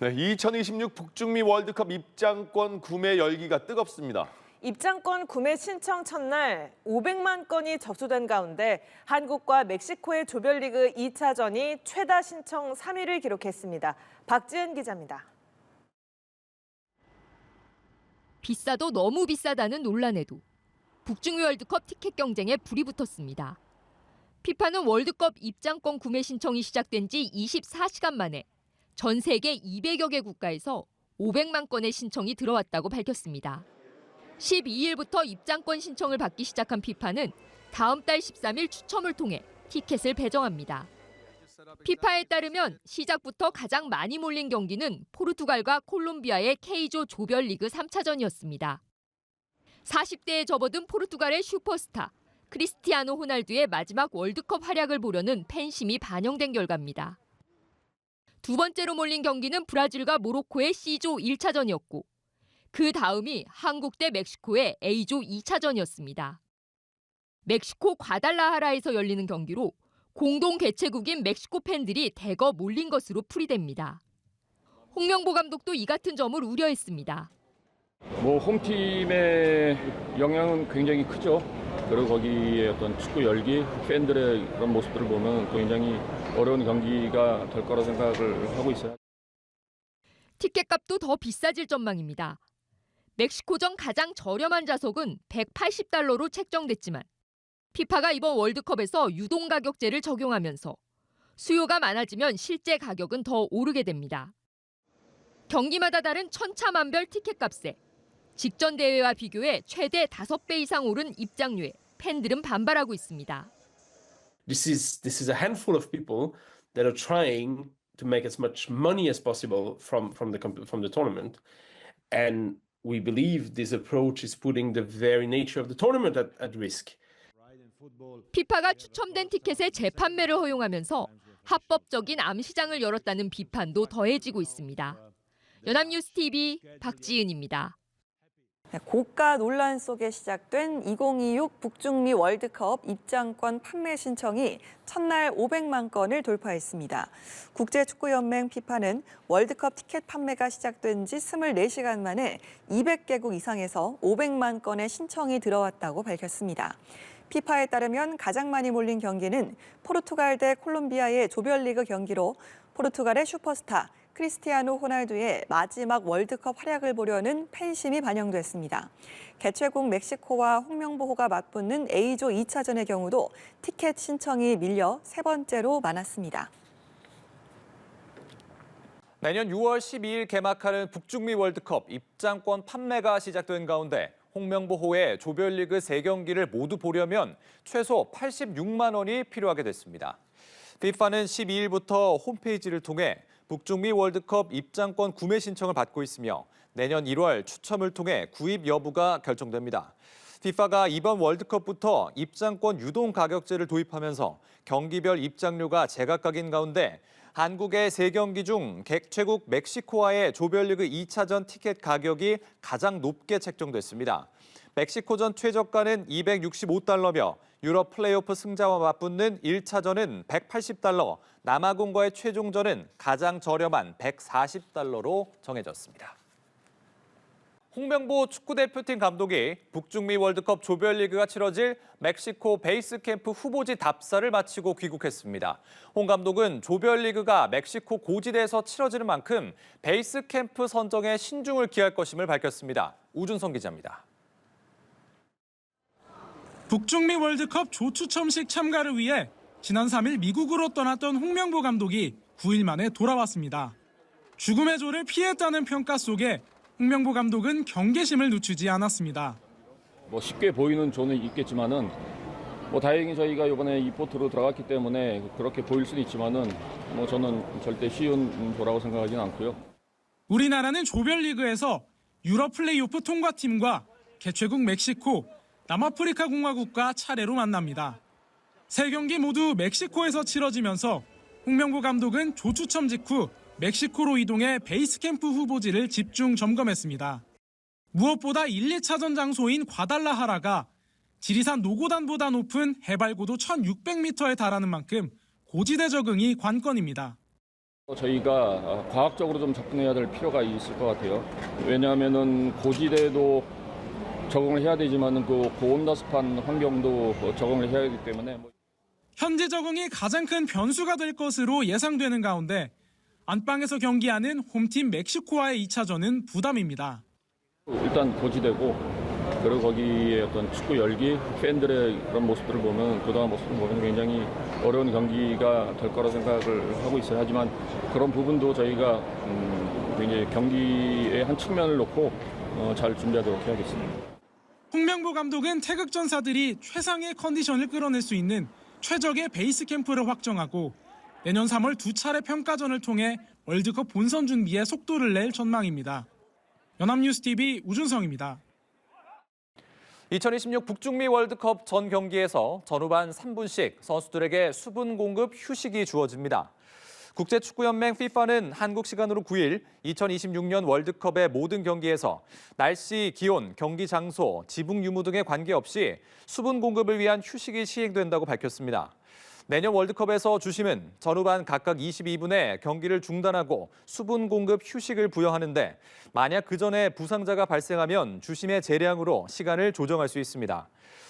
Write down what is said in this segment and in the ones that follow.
네, 2026 북중미 월드컵 입장권 구매 열기가 뜨겁습니다. 입장권 구매 신청 첫날 500만 건이 접수된 가운데 한국과 멕시코의 조별리그 2차전이 최다 신청 3위를 기록했습니다. 박지은 기자입니다. 비싸도 너무 비싸다는 논란에도 북중미 월드컵 티켓 경쟁에 불이 붙었습니다. 피파는 월드컵 입장권 구매 신청이 시작된 지 24시간 만에 전 세계 200여 개 국가에서 500만 건의 신청이 들어왔다고 밝혔습니다. 12일부터 입장권 신청을 받기 시작한 피파는 다음 달 13일 추첨을 통해 티켓을 배정합니다. 피파에 따르면 시작부터 가장 많이 몰린 경기는 포르투갈과 콜롬비아의 K조 조별리그 3차전이었습니다. 40대에 접어든 포르투갈의 슈퍼스타 크리스티아노 호날두의 마지막 월드컵 활약을 보려는 팬심이 반영된 결과입니다. 두 번째로 몰린 경기는 브라질과 모로코의 C조 1차전이었고 그 다음이 한국 대 멕시코의 A조 2차전이었습니다. 멕시코 과달라하라에서 열리는 경기로 공동 개최국인 멕시코 팬들이 대거 몰린 것으로 풀이됩니다. 홍명보 감독도 이 같은 점을 우려했습니다. 홈팀의 영향은 굉장히 크죠. 그리고 거기에 어떤 축구 열기, 팬들의 그런 모습들을 보면 굉장히 어려운 경기가 될 거라 생각을 하고 있어요. 티켓값도 더 비싸질 전망입니다. 멕시코전 가장 저렴한 좌석은 180달러로 책정됐지만 피파가 이번 월드컵에서 유동 가격제를 적용하면서 수요가 많아지면 실제 가격은 더 오르게 됩니다. 경기마다 다른 천차만별 티켓값에 직전 대회와 비교해 최대 5배 이상 오른 입장료에 팬들은 반발하고 있습니다. This is a handful of people that are trying to make as much money as possible from the tournament, and we believe this approach is putting the very nature of the tournament at risk. 피파가 추첨된 티켓의 재판매를 허용하면서 합법적인 암시장을 열었다는 비판도 더해지고 있습니다. 연합뉴스 TV 박지은입니다. 고가 논란 속에 시작된 2026 북중미 월드컵 입장권 판매 신청이 첫날 500만 건을 돌파했습니다. 국제축구연맹 피파는 월드컵 티켓 판매가 시작된 지 24시간 만에 200개국 이상에서 500만 건의 신청이 들어왔다고 밝혔습니다. 피파에 따르면 가장 많이 몰린 경기는 포르투갈 대 콜롬비아의 조별리그 경기로 포르투갈의 슈퍼스타 크리스티아노 호날두의 마지막 월드컵 활약을 보려는 팬심이 반영됐습니다. 개최국 멕시코와 홍명보호가 맞붙는 A조 2차전의 경우도 티켓 신청이 밀려 세 번째로 많았습니다. 내년 6월 12일 개막하는 북중미 월드컵 입장권 판매가 시작된 가운데 홍명보호의 조별리그 3경기를 모두 보려면 최소 86만 원이 필요하게 됐습니다. 피파는 12일부터 홈페이지를 통해 북중미 월드컵 입장권 구매 신청을 받고 있으며 내년 1월 추첨을 통해 구입 여부가 결정됩니다. 피파가 이번 월드컵부터 입장권 유동 가격제를 도입하면서 경기별 입장료가 제각각인 가운데 한국의 3경기 중 개최국 멕시코와의 조별리그 2차전 티켓 가격이 가장 높게 책정됐습니다. 멕시코전 최저가는 265달러며 유럽 플레이오프 승자와 맞붙는 1차전은 180달러, 남아공과의 최종전은 가장 저렴한 140달러로 정해졌습니다. 홍명보 축구대표팀 감독이 북중미 월드컵 조별리그가 치러질 멕시코 베이스캠프 후보지 답사를 마치고 귀국했습니다. 홍 감독은 조별리그가 멕시코 고지대에서 치러지는 만큼 베이스캠프 선정에 신중을 기할 것임을 밝혔습니다. 우준성 기자입니다. 북중미 월드컵 조추첨식 참가를 위해 지난 3일 미국으로 떠났던 홍명보 감독이 9일 만에 돌아왔습니다. 죽음의 조를 피했다는 평가 속에 홍명보 감독은 경계심을 늦추지 않았습니다. 쉽게 보이는 조는 있겠지만은 다행히 저희가 이번에 이 포트로 들어갔기 때문에 그렇게 보일 수는 있지만은 저는 절대 쉬운 조라고 생각하지는 않고요. 우리나라는 조별리그에서 유럽 플레이오프 통과팀과 개최국 멕시코, 남아프리카 공화국과 차례로 만납니다. 3경기 모두 멕시코에서 치러지면서 홍명보 감독은 조추첨 직후 멕시코로 이동해 베이스캠프 후보지를 집중 점검했습니다. 무엇보다 1, 2차전 장소인 과달라하라가 지리산 노고단보다 높은 해발 고도 1600m에 달하는 만큼 고지대 적응이 관건입니다. 저희가 과학적으로 좀 접근해야 될 필요가 있을 것 같아요. 왜냐하면은 고지대도 적응을 해야 되지만은 그 고온다습한 환경도 적응을 해야 하기 때문에 현지 적응이 가장 큰 변수가 될 것으로 예상되는 가운데 안방에서 경기하는 홈팀 멕시코와의 2차전은 부담입니다. 일단 고지대고 그리고 거기에 어떤 축구 열기, 팬들의 그런 모습들을 보면 그동안 모습을 보면 굉장히 어려운 경기가 될 거라 생각을 하고 있어요. 하지만 그런 부분도 저희가 굉장히 경기의 한 측면을 놓고 잘 준비하도록 해야겠습니다. 홍명보 감독은 태극전사들이 최상의 컨디션을 끌어낼 수 있는 최적의 베이스 캠프를 확정하고 내년 3월 2차례 평가전을 통해 월드컵 본선 준비에 속도를 낼 전망입니다. 연합뉴스TV 우준성입니다. 2026 북중미 월드컵 전 경기에서 전후반 3분씩 선수들에게 수분 공급 휴식이 주어집니다. 국제축구연맹 FIFA는 한국 시간으로 9일 2026년 월드컵의 모든 경기에서 날씨, 기온, 경기 장소, 지붕 유무 등에 관계없이 수분 공급을 위한 휴식이 시행된다고 밝혔습니다. 내년 월드컵에서 주심은 전후반 각각 22분에 경기를 중단하고 수분 공급 휴식을 부여하는데 만약 그 전에 부상자가 발생하면 주심의 재량으로 시간을 조정할 수 있습니다.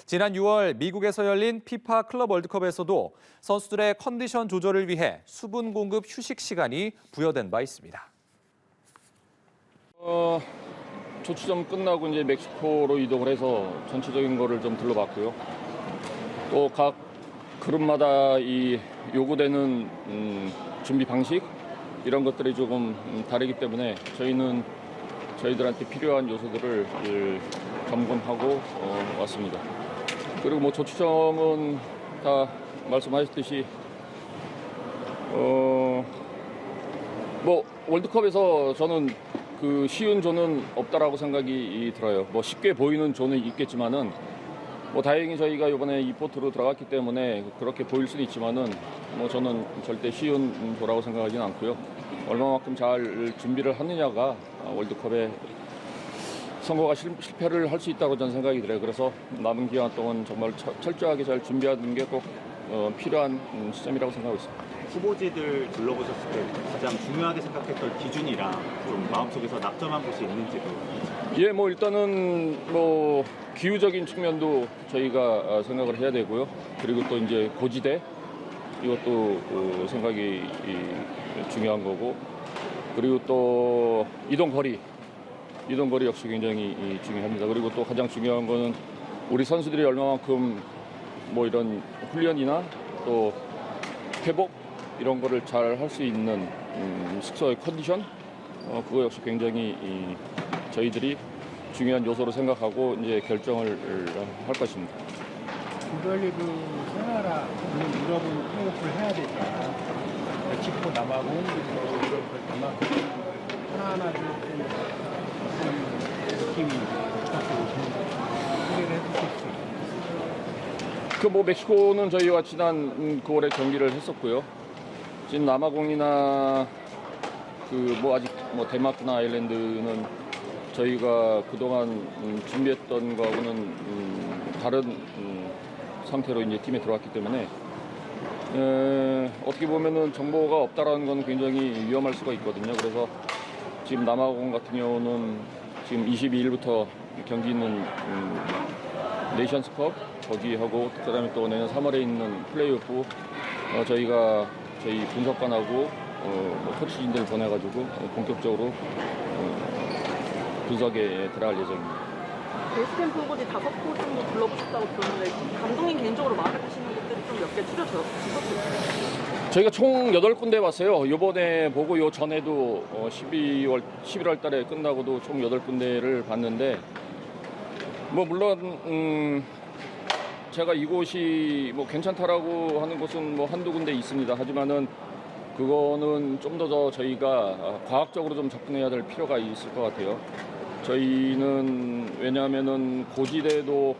지난 6월 미국에서 열린 피파 클럽 월드컵에서도 선수들의 컨디션 조절을 위해 수분 공급 휴식 시간이 부여된 바 있습니다. 조추첨 끝나고 이제 멕시코로 이동을 해서 전체적인 거를 좀 둘러봤고요. 또 각 그룹마다 이 요구되는 준비 방식 이런 것들이 조금 다르기 때문에 저희는 저희들한테 필요한 요소들을 점검하고 왔습니다. 그리고 뭐 조추첨은 다 말씀하셨듯이 뭐 월드컵에서 저는 그 쉬운 조는 없다라고 생각이 들어요. 뭐 쉽게 보이는 조는 있겠지만은 뭐 다행히 저희가 이번에 이 포트로 들어갔기 때문에 그렇게 보일 수는 있지만은 뭐 저는 절대 쉬운 조라고 생각하지는 않고요. 얼마만큼 잘 준비를 하느냐가 월드컵에 선거가 실패를 할 수 있다고 저는 생각이 들어요. 그래서 남은 기간 동안 정말 철저하게 잘 준비하는 게 꼭 필요한 시점이라고 생각하고 있습니다. 후보지들 둘러보셨을 때 가장 중요하게 생각했던 기준이랑 좀 마음속에서 낙점한 곳이 있는지도. 예, 뭐 일단은 뭐 기후적인 측면도 저희가 생각을 해야 되고요. 그리고 또 이제 고지대 이것도 생각이 중요한 거고, 그리고 또 이동 거리 역시 굉장히 중요합니다. 그리고 또 가장 중요한 거는 우리 선수들이 얼마만큼 뭐 이런 훈련이나 또 회복 이런 거를 잘 할 수 있는 숙소의 컨디션 그거 역시 굉장히 저희들이 중요한 요소로 생각하고 이제 결정을 할 것입니다. 조별리그 생활화 물론 유럽은 플레이오프를 해야 되니까 멕시코 남아공 유럽을 남아공 하나하나 좀 느낌이 소개를 해주실 수 있어요. 그 뭐 멕시코는 저희와 지난 9월에 경기를 했었고요. 지금 남아공이나 그 뭐 아직 뭐 데마크나 아일랜드는 저희가 그동안 준비했던 거하고는 다른 상태로 이제 팀에 들어왔기 때문에 어떻게 보면은 정보가 없다라는 건 굉장히 위험할 수가 있거든요. 그래서 지금 남아공 같은 경우는 지금 22일부터 경기 있는 네이션스컵 거기하고 그다음에 또 내년 3월에 있는 플레이오프 저희가 저희 분석관하고 코치진들 보내가지고 본격적으로 분석에 들어갈 예정입니다. 베이스캠프 후보지 5곳 정도 불러보셨다고 들었는데 감독님 개인적으로 마음에 드시는 곳들이 좀 몇 개 추려졌어요? 저희가 총 8군데 봤어요. 이번에 보고 요 전에도 11월 달에 끝나고도 총 8군데를 봤는데 뭐 물론 제가 이곳이 뭐 괜찮다라고 하는 곳은 뭐 한두 군데 있습니다. 하지만은 그거는 좀 더 저희가 과학적으로 좀 접근해야 될 필요가 있을 것 같아요. 저희는 왜냐하면은 고지대도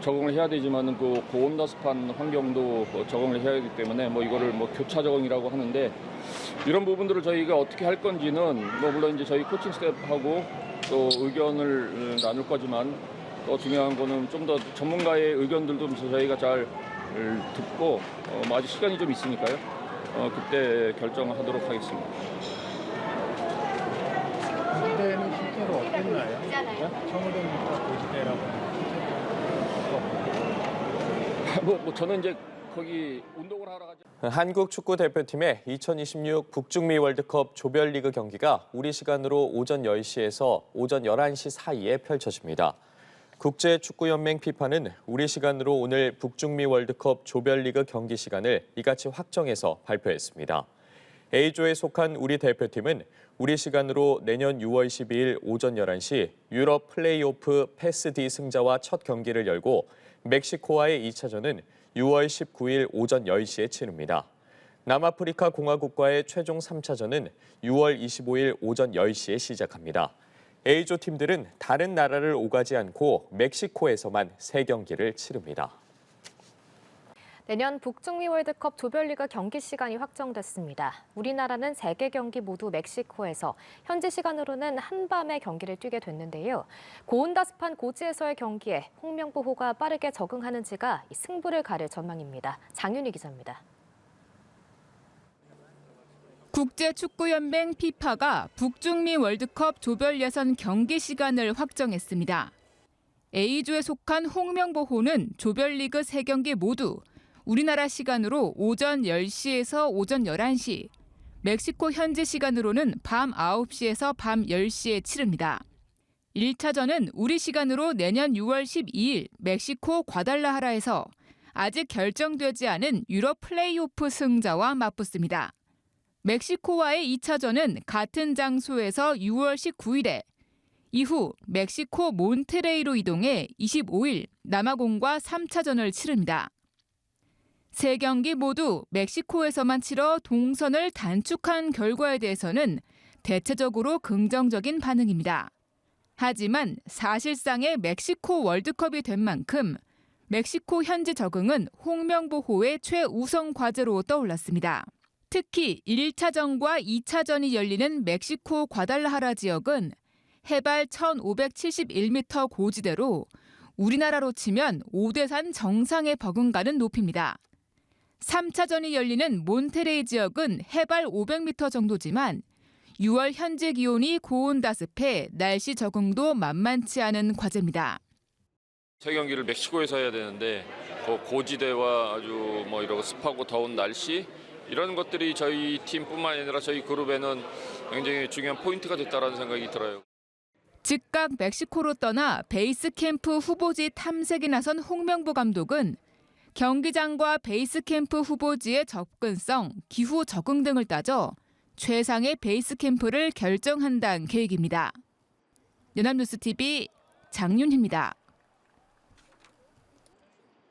적응을 해야 되지만은 그 고온다습한 환경도 적응을 해야 하기 때문에 뭐 이거를 뭐 교차 적응이라고 하는데 이런 부분들을 저희가 어떻게 할 건지는 뭐 물론 이제 저희 코칭 스태프하고 또 의견을 나눌 거지만 또 중요한 거는 좀 더 전문가의 의견들도 저희가 잘 듣고 아직 시간이 좀 있으니까요. 그때 결정하도록 하겠습니다. 고지대는 실제로 어땠나요? 청와대니까 고지대라고 저는 이제 거기 운동을 하러 가죠. 한국 축구 대표팀의 2026 북중미 월드컵 조별리그 경기가 우리 시간으로 오전 10시에서 오전 11시 사이에 펼쳐집니다. 국제축구연맹 피파는 우리 시간으로 오늘 북중미 월드컵 조별리그 경기 시간을 이같이 확정해서 발표했습니다. A조에 속한 우리 대표팀은 우리 시간으로 내년 6월 12일 오전 11시 유럽 플레이오프 패스 D 승자와 첫 경기를 열고 멕시코와의 2차전은 6월 19일 오전 10시에 치릅니다. 남아프리카 공화국과의 최종 3차전은 6월 25일 오전 10시에 시작합니다. A조 팀들은 다른 나라를 오가지 않고 멕시코에서만 3경기를 치릅니다. 내년 북중미 월드컵 조별리그 경기 시간이 확정됐습니다. 우리나라는 3개 경기 모두 멕시코에서 현지 시간으로는 한밤에 경기를 뛰게 됐는데요. 고온다습한 고지에서의 경기에 홍명보호가 빠르게 적응하는지가 승부를 가릴 전망입니다. 장윤희 기자입니다. 국제축구연맹 피파가 북중미 월드컵 조별 예선 경기 시간을 확정했습니다. A조에 속한 홍명보호는 조별리그 3경기 모두 우리나라 시간으로 오전 10시에서 오전 11시, 멕시코 현지 시간으로는 밤 9시에서 밤 10시에 치릅니다. 1차전은 우리 시간으로 내년 6월 12일 멕시코 과달라하라에서 아직 결정되지 않은 유럽 플레이오프 승자와 맞붙습니다. 멕시코와의 2차전은 같은 장소에서 6월 19일에, 이후 멕시코 몬테레이로 이동해 25일 남아공과 3차전을 치릅니다. 3경기 모두 멕시코에서만 치러 동선을 단축한 결과에 대해서는 대체적으로 긍정적인 반응입니다. 하지만 사실상의 멕시코 월드컵이 된 만큼 멕시코 현지 적응은 홍명보호의 최우선 과제로 떠올랐습니다. 특히 1차전과 2차전이 열리는 멕시코 과달라하라 지역은 해발 1,571m 고지대로 우리나라로 치면 오대산 정상에 버금가는 높이입니다. 3차전이 열리는 몬테레이 지역은 해발 500m 정도지만 6월 현재 기온이 고온다습해 날씨 적응도 만만치 않은 과제입니다. 3경기를 멕시코에서 해야 되는데 고지대와 아주 이러고 습하고 더운 날씨 이런 것들이 저희 팀뿐만 아니라 저희 그룹에는 굉장히 중요한 포인트가 됐다는 생각이 들어요. 즉각 멕시코로 떠나 베이스 캠프 후보지 탐색에 나선 홍명보 감독은 경기장과 베이스 캠프 후보지의 접근성, 기후 적응 등을 따져 최상의 베이스 캠프를 결정한다는 계획입니다. 연합뉴스TV 장윤희입니다.